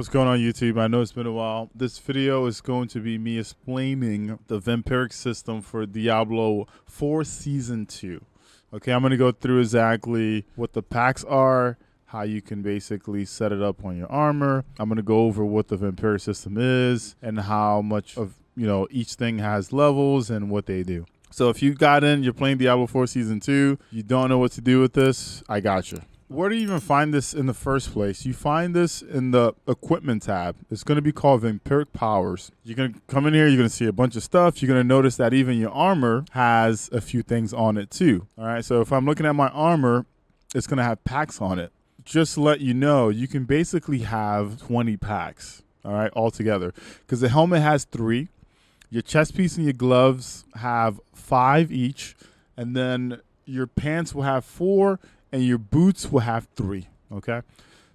What's going on, YouTube? I know it's been a while. This video is going to be me explaining the Vampiric system for Diablo 4 Season 2. Okay, I'm going to go through exactly what the packs are, how you can basically set it up on your armor. I'm going to go over what the Vampiric system is and how much of, each thing has levels and what they do. So if you got in, you're playing Diablo 4 Season 2, you don't know what to do with this, I got you. Where do you even find this in the first place? You find this in the equipment tab. It's going to be called Vampiric Powers. You're going to come in here, you're going to see a bunch of stuff. You're going to notice that even your armor has a few things on it too. All right, so if I'm looking at my armor, it's going to have packs on it. Just to let you know, you can basically have 20 packs, all right, altogether. Because the helmet has 3. Your chest piece and your gloves have 5 each. And then your pants will have 4. And your boots will have 3, okay?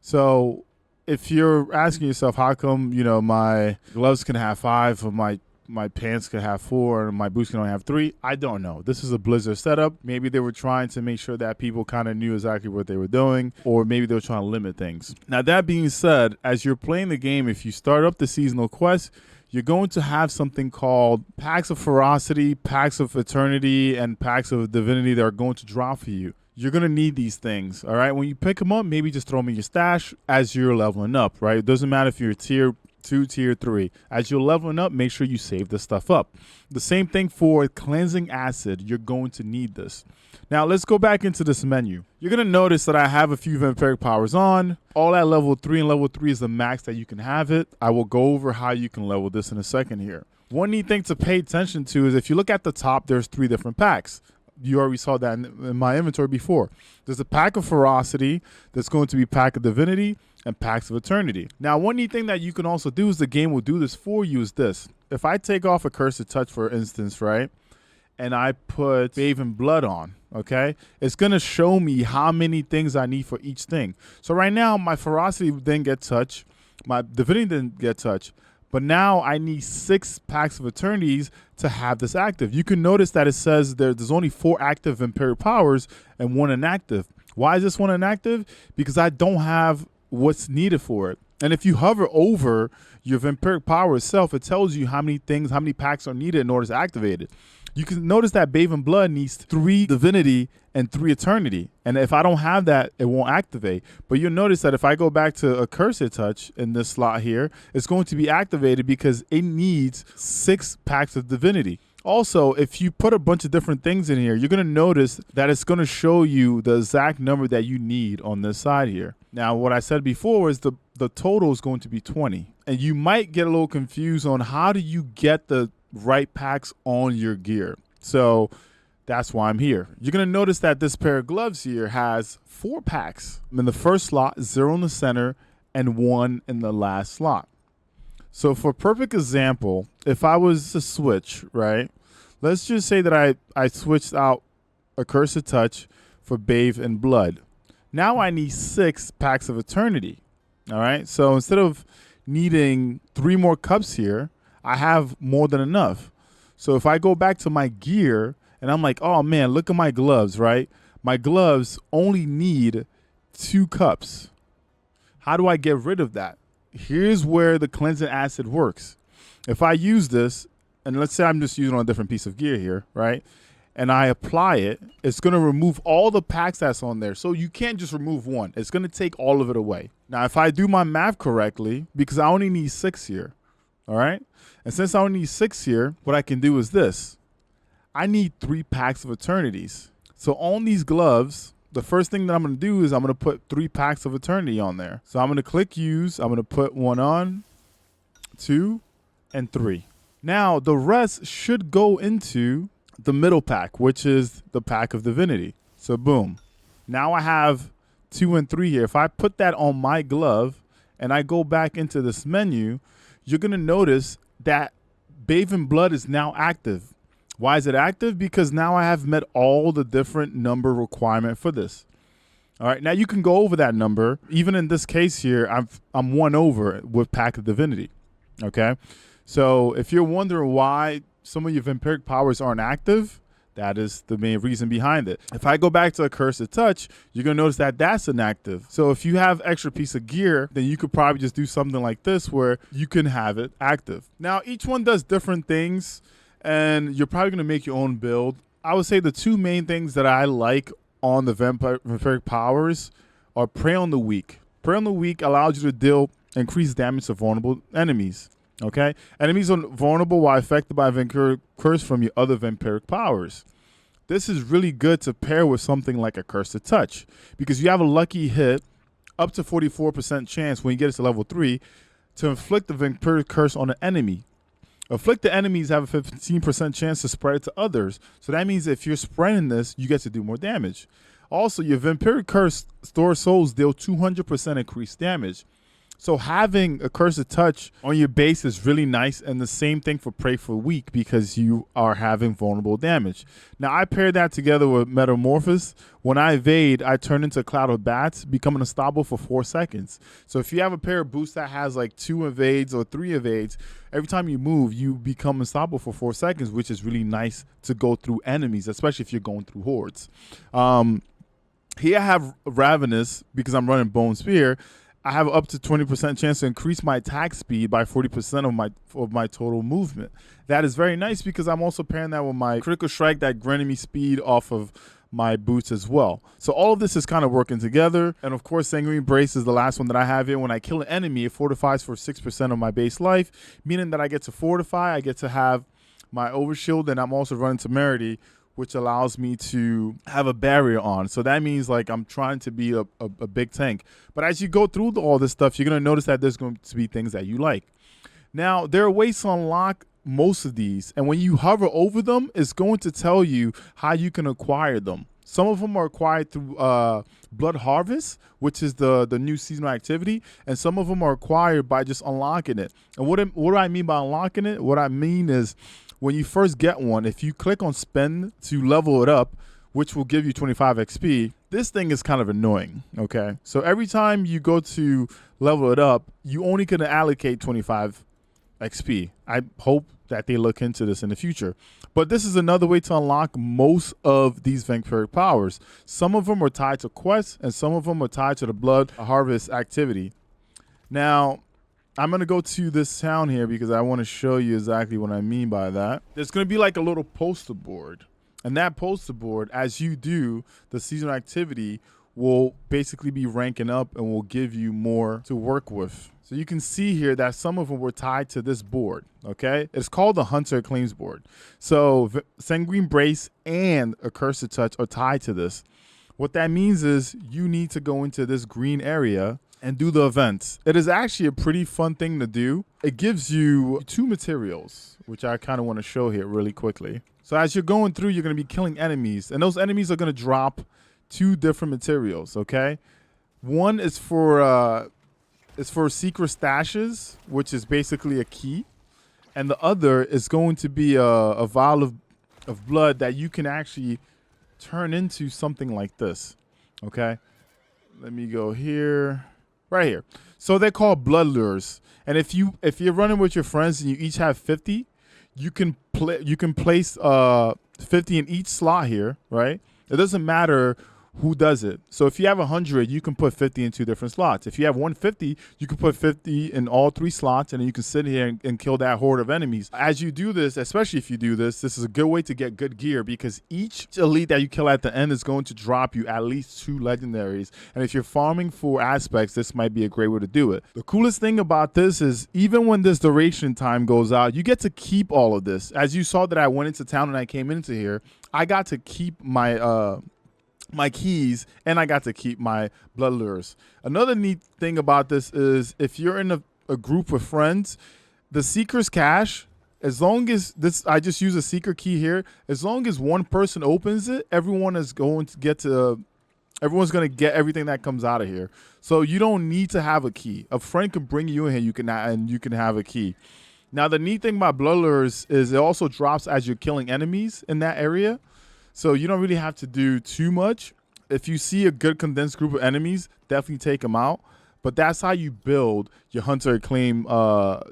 So if you're asking yourself, how come, my gloves can have 5, or my pants can have 4, and my boots can only have 3? I don't know. This is a Blizzard setup. Maybe they were trying to make sure that people kind of knew exactly what they were doing, or maybe they were trying to limit things. Now, that being said, as you're playing the game, if you start up the seasonal quest, you're going to have something called packs of ferocity, packs of eternity, and packs of divinity that are going to drop for you. You're going to need these things, all right? When you pick them up, maybe just throw them in your stash as you're leveling up, right? It doesn't matter if you're tier 2, tier 3. As you're leveling up, make sure you save this stuff up. The same thing for cleansing acid. You're going to need this. Now, let's go back into this menu. You're going to notice that I have a few Vampiric Powers on. All at level 3, and level 3 is the max that you can have it. I will go over how you can level this in a second here. One neat thing to pay attention to is if you look at the top, there's 3 different packs. You already saw that in my inventory before. There's a pack of ferocity, that's going to be pack of divinity, and packs of eternity. Now, one neat thing that you can also do is the game will do this for you is this. If I take off a Cursed Touch, for instance, right, and I put Bathe in Blood on, okay, it's going to show me how many things I need for each thing. So right now, my ferocity didn't get touched. My divinity didn't get touched. But now I need 6 packs of eternities to have this active. You can notice that it says there's only 4 active Vampiric Powers and 1 inactive. Why is this one inactive? Because I don't have what's needed for it. And if you hover over your Vampiric Power itself, it tells you how many packs are needed in order to activate it. You can notice that Bathe in Blood needs 3 divinity and 3 eternity. And if I don't have that, it won't activate. But you'll notice that if I go back to a Cursed Touch in this slot here, it's going to be activated because it needs 6 packs of divinity. Also, if you put a bunch of different things in here, you're going to notice that it's going to show you the exact number that you need on this side here. Now, what I said before is the total is going to be 20. And you might get a little confused on how do you get the right packs on your gear. So that's why I'm here. You're going to notice that this pair of gloves here has 4 packs in the first slot, 0 in the center, and 1 in the last slot. So for perfect example, if I was to switch, right, let's just say that I switched out a Cursed Touch for Bathe in Blood. Now I need 6 packs of eternity. All right. So instead of needing 3 more cups here, I have more than enough. So if I go back to my gear and I'm like, oh man, look at my gloves, right? My gloves only need 2 cups. How do I get rid of that? Here's where the cleansing acid works. If I use this, and let's say I'm just using on a different piece of gear here, right? And I apply it, it's going to remove all the packs that's on there. So you can't just remove 1. It's going to take all of it away. Now, if I do my math correctly, because I only need 6 here, all right? And since I only need 6 here, what I can do is this. I need 3 packs of eternities. So on these gloves, the first thing that I'm going to do is I'm going to put 3 packs of eternity on there. So I'm going to click use. I'm going to put 1 on, 2, and 3. Now, the rest should go into the middle pack, which is the pack of divinity. So boom. Now I have 2 and 3 here. If I put that on my glove and I go back into this menu, you're going to notice that Bathe in Blood is now active. Why is it active? Because now I have met all the different number requirement for this. All right, now you can go over that number. Even in this case here, I'm 1 over with pack of divinity. Okay, so if you're wondering why some of your Vampiric Powers aren't active, That is the main reason behind it. If I go back to Accursed Touch, you're going to notice that that's inactive. So if you have extra piece of gear, then you could probably just do something like this where you can have it active. Now, each one does different things, and you're probably going to make your own build. I would say the two main things that I like on the Vampiric Powers are Prey on the Weak. Prey on the Weak allows you to deal increased damage to vulnerable enemies. Okay, enemies are vulnerable while affected by Vampiric Curse from your other Vampiric powers. This is really good to pair with something like Accursed Touch, because you have a lucky hit, up to 44% chance when you get it to level 3, to inflict the Vampiric Curse on an enemy. Afflicted enemies have a 15% chance to spread it to others, so that means if you're spreading this, you get to do more damage. Also, your Vampiric Curse Stored Souls deal 200% increased damage. So having Accursed Touch on your base is really nice, and the same thing for Prey for Weak because you are having vulnerable damage. Now, I paired that together with Metamorphosis. When I evade, I turn into a cloud of bats, becoming unstoppable for 4 seconds. So if you have a pair of boots that has like 2 evades or 3 evades, every time you move, you become unstoppable for 4 seconds, which is really nice to go through enemies, especially if you're going through hordes. Here I have Ravenous because I'm running Bone Spear. I have up to 20% chance to increase my attack speed by 40% of my total movement. That is very nice because I'm also pairing that with my Critical Strike that granted me speed off of my boots as well. So all of this is kind of working together. And of course, Sanguine Brace is the last one that I have here. When I kill an enemy, it fortifies for 6% of my base life, meaning that I get to fortify, I get to have my overshield, and I'm also running Temerity, which allows me to have a barrier on. So that means like I'm trying to be a big tank. But as you go through all this stuff, you're gonna notice that there's going to be things that you like. Now, there are ways to unlock most of these. And when you hover over them, it's going to tell you how you can acquire them. Some of them are acquired through Blood Harvest, which is the new seasonal activity. And some of them are acquired by just unlocking it. And what do I mean by unlocking it? What I mean is, when you first get one, if you click on spend to level it up, which will give you 25 XP, this thing is kind of annoying, okay? So every time you go to level it up, you only can allocate 25 XP. I hope that they look into this in the future. But this is another way to unlock most of these Vampiric powers. Some of them are tied to quests, and some of them are tied to the Blood Harvest activity. Now, I'm going to go to this town here because I want to show you exactly what I mean by that. There's going to be like a little poster board. And that poster board, as you do the seasonal activity, will basically be ranking up and will give you more to work with. So you can see here that some of them were tied to this board, okay? It's called the Hunter Claims board. So Sanguine Brace and Accursed Touch are tied to this. What that means is you need to go into this green area and do the events. It is actually a pretty fun thing to do. It gives you 2 materials, which I kind of want to show here really quickly. So as you're going through, you're going to be killing enemies, and those enemies are going to drop 2 different materials, okay? One is for secret stashes, which is basically a key, and the other is going to be a vial of blood that you can actually turn into something like this, okay? Let me go here. Right here. So they're called blood lures. And if you're running with your friends and you each have 50, you can place 50 in each slot here, right? It doesn't matter who does it. So if you have 100, you can put 50 in 2 different slots. If you have 150, you can put 50 in all 3 slots, and then you can sit here and kill that horde of enemies. As you do this, especially if you do this, this is a good way to get good gear because each elite that you kill at the end is going to drop you at least 2 legendaries. And if you're farming for aspects, this might be a great way to do it. The coolest thing about this is even when this duration time goes out, you get to keep all of this. As you saw that I went into town and I came into here, I got to keep my keys, and I got to keep my blood lures. Another neat thing about this is if you're in a group of friends, the Seeker's Cache, as long as this, I just use a secret key here, as long as one person opens it, everyone's going to get everything that comes out of here. So you don't need to have a key. A friend can bring you in here, and you can have a key. Now, the neat thing about blood lures is it also drops as you're killing enemies in that area. So you don't really have to do too much. If you see a good condensed group of enemies, definitely take them out. But that's how you build your Hunter Acclaim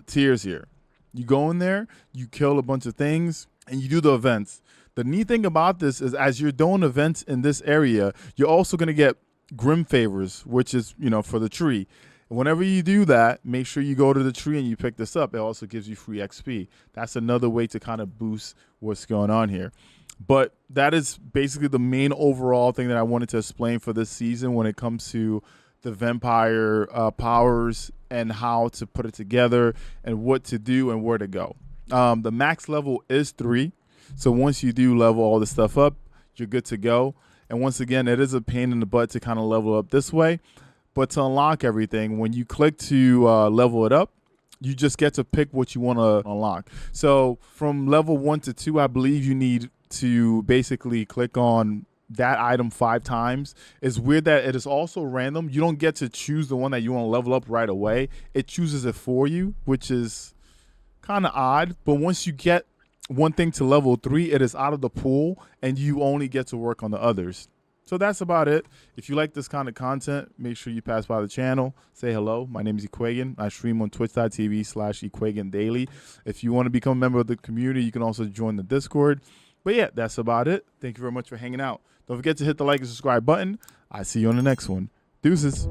tiers here. You go in there, you kill a bunch of things, and you do the events. The neat thing about this is as you're doing events in this area, you're also going to get Grim Favors, which is, for the tree. And whenever you do that, make sure you go to the tree and you pick this up. It also gives you free XP. That's another way to kind of boost what's going on here. But that is basically the main overall thing that I wanted to explain for this season when it comes to the Vampire powers and how to put it together and what to do and where to go. The max level is 3. So once you do level all this stuff up, you're good to go. And once again, it is a pain in the butt to kind of level up this way. But to unlock everything, when you click to level it up, you just get to pick what you want to unlock. So from level 1 to 2, I believe you need to basically click on that item 5 times. It's weird that it is also random. You don't get to choose the one that you want to level up right away. It chooses it for you, which is kind of odd. But once you get one thing to level 3, it is out of the pool and you only get to work on the others. So that's about it. If you like this kind of content, make sure you pass by the channel. Say hello. My name is Ekuegan. I stream on twitch.tv/Ekuegan daily. If you want to become a member of the community, you can also join the Discord. But yeah, that's about it. Thank you very much for hanging out. Don't forget to hit the like and subscribe button. I see you on the next one. Deuces.